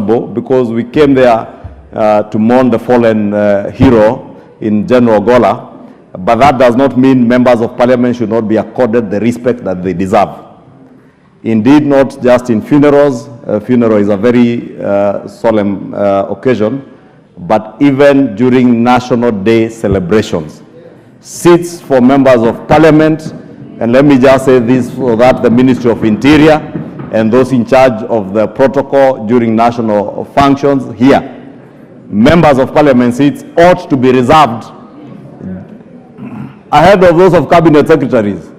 because we came there to mourn the fallen hero in General Gola, but that does not mean members of parliament should not be accorded the respect that they deserve. Indeed, not just in funerals. Funeral is a very solemn occasion, but even during National Day celebrations. Seats for members of parliament, and let me just say this so that the Ministry of Interior and those in charge of the protocol during national functions here, members of parliament seats ought to be reserved ahead of those of cabinet secretaries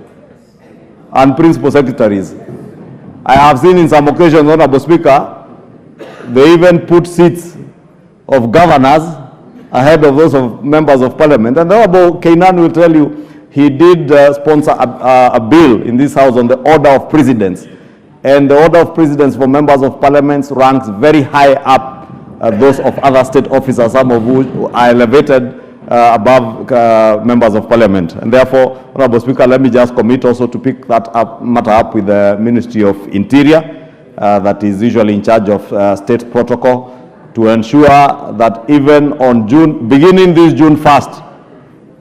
and principal secretaries. I have seen in some occasions, Honorable Speaker, they even put seats of governors ahead of those of members of parliament. And Honorable Kimani will tell you, he did sponsor a bill in this house on the order of precedence. And the order of precedence for members of parliament ranks very high up those of other state officers, some of which are elevated above members of parliament. And therefore, Honorable Speaker, let me just commit also to pick that matter up with the Ministry of Interior, that is usually in charge of state protocol, to ensure that even on beginning this June 1st,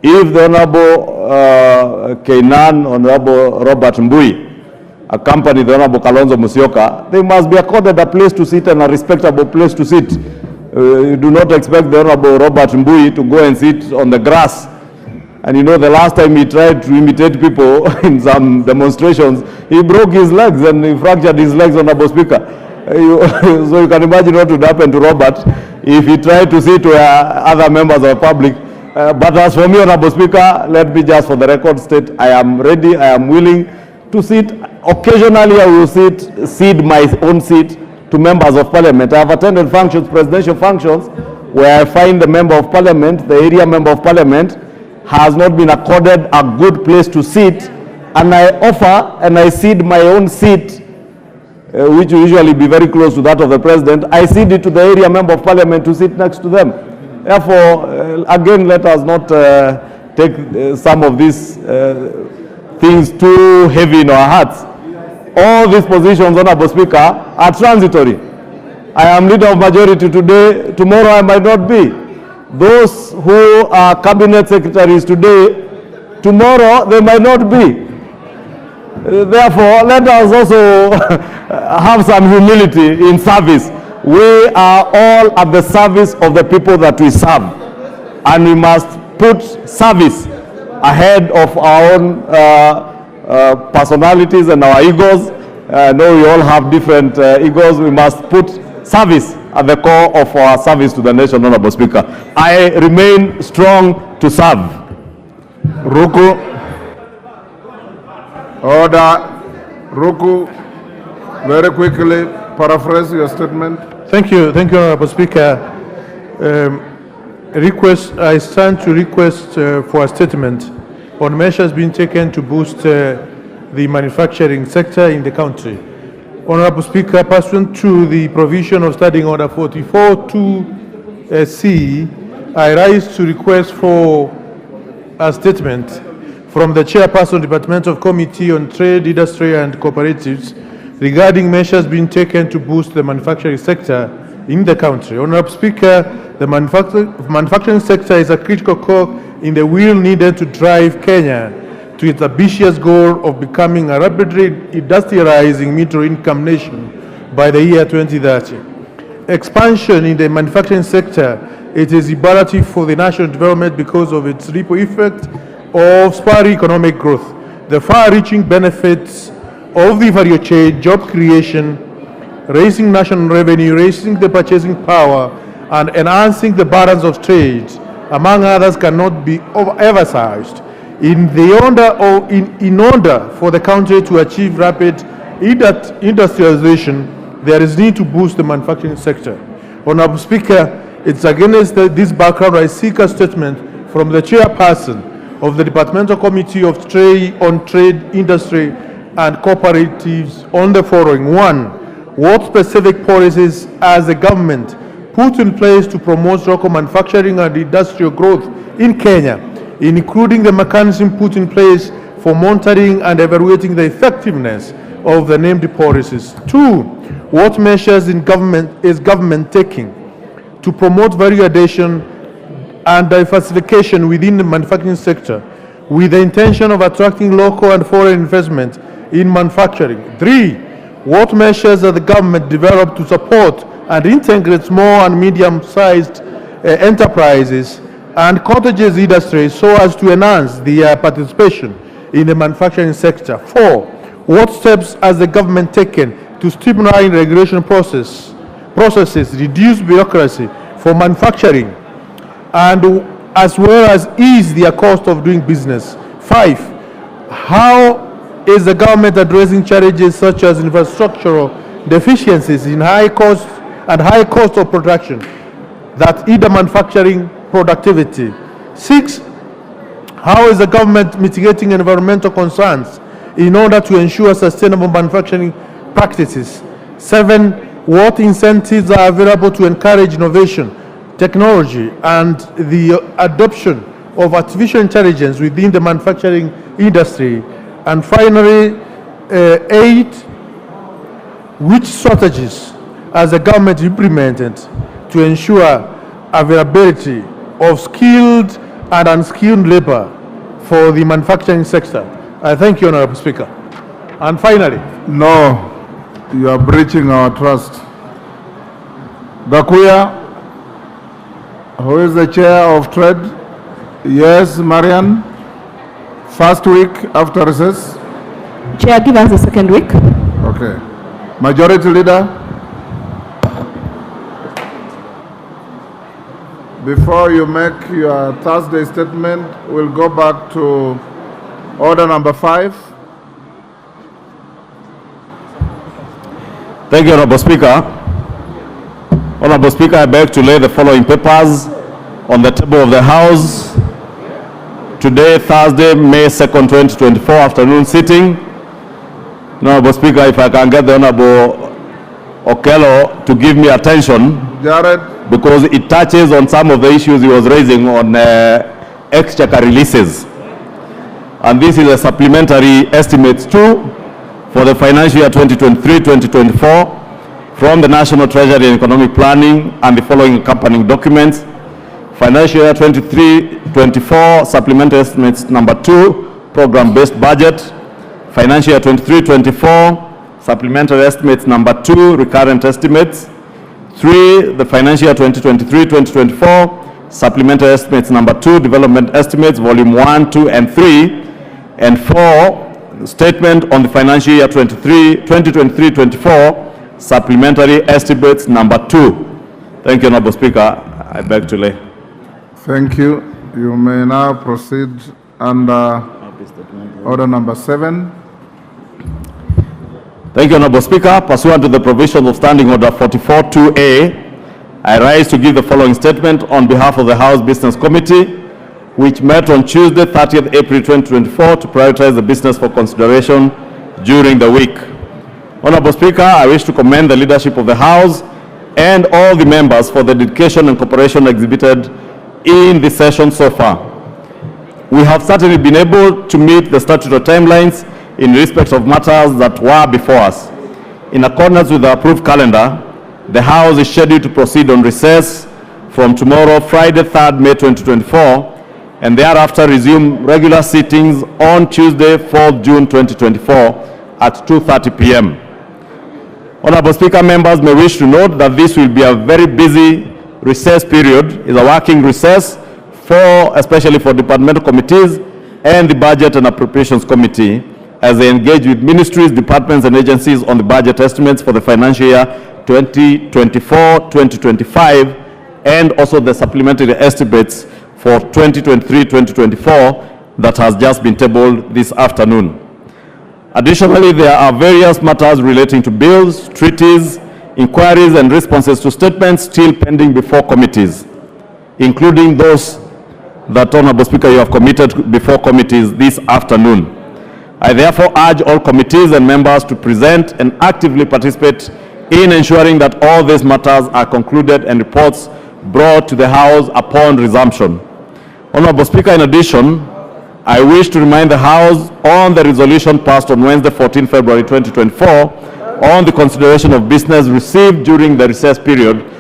if the Honorable Kenan, Honorable Robert Mbui, accompany the Honorable Kalonzo Musyoka, they must be accorded a place to sit and a respectable place to sit. You do not expect the Honorable Robert Mbui to go and sit on the grass. And you know, the last time he tried to imitate people in some demonstrations, he broke his legs and he fractured his legs, Honorable Speaker. So you can imagine what would happen to Robert if he tried to sit where other members of the public. But as for me, Honorable Speaker, let me just for the record state, I am ready, I am willing to sit. Occasionally I will cede my own seat to members of parliament. I have attended functions, presidential functions, where I find the member of parliament, the area member of parliament, has not been accorded a good place to sit, and I offer and I cede my own seat, which will usually be very close to that of the president. I cede it to the area member of parliament to sit next to them. Therefore, again, let us not take some of these things too heavy in our hearts. All these positions, Honorable Speaker, are transitory. I am leader of majority today, tomorrow I might not be. Those who are cabinet secretaries today, tomorrow they might not be. Therefore, let us also have some humility in service. We are all at the service of the people that we serve, and we must put service ahead of our own personalities and our egos. I know we all have different egos. We must put service at the core of our service to the nation, Honorable Speaker. I remain strong to serve. Ruku. Order. Ruku, very quickly, paraphrase your statement. Thank you, Honorable Speaker. I stand to request for a statement on measures being taken to boost the manufacturing sector in the country. Honorable Speaker, pursuant to the provision of Standing Order 44.2C, I rise to request for a statement from the Chairperson, Departmental Committee on Trade, Industry and Cooperatives regarding measures being taken to boost the manufacturing sector in the country. Honorable Speaker, the manufacturing sector is a critical cog in the wheel needed to drive Kenya to its ambitious goal of becoming a rapidly industrializing middle-income nation by the year 2030. Expansion in the manufacturing sector, it is imperative for the national development because of its ripple effect of spurring economic growth, the far-reaching benefits of the value chain, job creation, raising national revenue, raising the purchasing power, and enhancing the balance of trade, among others, cannot be overemphasized. In order for the country to achieve rapid industrialization, there is need to boost the manufacturing sector. Honorable Speaker, it's against this background I seek a statement from the Chairperson of the Departmental Committee of Trade on Trade, Industry and Cooperatives on the following. 1. What specific policies has the government put in place to promote local manufacturing and industrial growth in Kenya, including the mechanism put in place for monitoring and evaluating the effectiveness of the named policies? 2. what measures is government taking to promote value addition and diversification within the manufacturing sector with the intention of attracting local and foreign investment in manufacturing? 3, what measures has the government developed to support and integrate small and medium-sized enterprises and cottages industries so as to enhance their participation in the manufacturing sector? 4, what steps has the government taken to streamline regulation processes, reduce bureaucracy for manufacturing, and as well as ease their cost of doing business? 5, how is the government addressing challenges such as infrastructural deficiencies in high cost of production that hinder manufacturing productivity? 6, how is the government mitigating environmental concerns in order to ensure sustainable manufacturing practices? 7, what incentives are available to encourage innovation, technology, and the adoption of artificial intelligence within the manufacturing industry? And finally, 8, which strategies has the government implemented to ensure availability of skilled and unskilled labor for the manufacturing sector? I thank you, Honorable Speaker. And finally, No, you are breaching our trust. Gakuya, who is the chair of trade? Yes, Marian. First week after recess? Chair, give us the second week. Okay. Majority Leader? Before you make your Thursday statement, we'll go back to order number 5. Thank you, Honorable Speaker. Honorable Speaker, I beg to lay the following papers on the table of the House today, Thursday, May 2nd, 2024, afternoon sitting. Honorable Speaker, if I can get the Honorable Okello to give me attention, Jared, because it touches on some of the issues he was raising on exchequer releases. And this is a supplementary estimates too for the financial year 2023-2024 from the National Treasury and Economic Planning and the following accompanying documents. Financial year 23-24 supplementary estimates number 2, program-based budget. Financial year 23-24 supplementary estimates number 2, recurrent estimates. 3, the financial year 2023-2024 supplementary estimates number 2, development estimates volume 1, 2, and 3. And 4, statement on the financial year 2023-24 supplementary estimates number 2. Thank you, Honorable Speaker. I beg to lay. thank you. You may now proceed under order number 7. Thank you, Honorable Speaker. Pursuant to the provisions of Standing Order 44-2A, I rise to give the following statement on behalf of the House Business Committee, which met on Tuesday, 30th April 2024 to prioritize the business for consideration during the week. Honorable Speaker, I wish to commend the leadership of the House and all the members for the dedication and cooperation exhibited in the session so far. We have certainly been able to meet the statutory timelines in respect of matters that were before us. In accordance with the approved calendar, the House is scheduled to proceed on recess from tomorrow, Friday, 3rd May 2024, and thereafter resume regular sittings on Tuesday, 4th June 2024 at 2:30 p.m. Honorable Speaker, members may wish to note that this will be a very busy recess period. It's a working recess especially for departmental committees and the Budget and Appropriations Committee as they engage with ministries, departments, and agencies on the budget estimates for the financial year 2024-2025 and also the supplementary estimates for 2023-2024 that has just been tabled this afternoon. Additionally, there are various matters relating to bills, treaties, inquiries, and responses to statements still pending before committees, including those that, Honorable Speaker, you have committed before committees this afternoon. I therefore urge all committees and members to present and actively participate in ensuring that all these matters are concluded and reports brought to the House upon resumption. Honorable Speaker, in addition, I wish to remind the House on the resolution passed on Wednesday, 14 February 2024 on the consideration of business received during the recess period